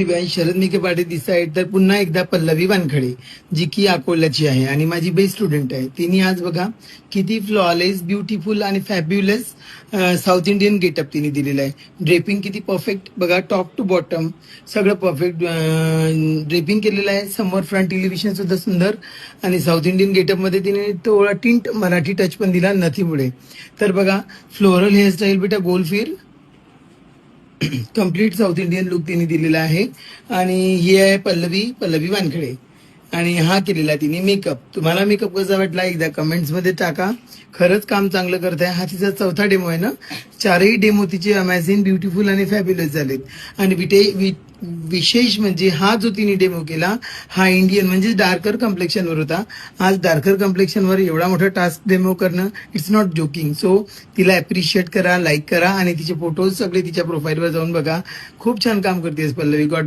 शरद निके पाटील दिसत आहेत तर पुन्हा एकदा पल्लवी वानखडे जी की अकोल्याची आहे आणि माझी बेस्ट स्टुडंट आहे. तिने आज बघा किती फ्लॉलेस, ब्युटिफुल आणि फॅब्युलस साऊथ इंडियन गेटअप तिने दिलेला आहे. ड्रेपिंग किती परफेक्ट बघा, टॉप टू बॉटम सगळं परफेक्ट ड्रेपिंग केलेलं आहे. समोर फ्रंट एलिव्हेशन सुद्धा सुंदर आणि साऊथ इंडियन गेटअप मध्ये तिने थोडा टिंट मराठी टच पण दिला नथीमुळे. तर बघा फ्लोरल हेअरस्टाईल बेटा गोलफिर कम्प्लीट साऊथ इंडियन लुक तिने दिलेला आहे. आणि ही आहे पल्लवी वानखडे आणि हा केलेला तिने मेकअप. तुम्हाला मेकअप कसा वाटला एकदा कमेंट्स मध्ये टाका. खरंच काम चांगलं करत आहे. हा तिचा चौथा डेमो आहे ना. चारही डेमो तिचे अमेझिंग, ब्युटिफुल आणि फॅब्युलस झालेत. आणि विशेष म्हणजे हा जो तिने डेमो केला हा इंडियन म्हणजे डार्कर कम्प्लेक्शनवर होता. आज डार्कर कम्प्लेक्शनवर एवढा मोठा टास्क डेमो करणं इट्स नॉट जोकिंग. सो तिला अप्रिशिएट करा, लाईक करा आणि तिचे फोटोज सगळे तिच्या प्रोफाईलवर जाऊन बघा. खूप छान काम करतेस पल्लवी. गॉड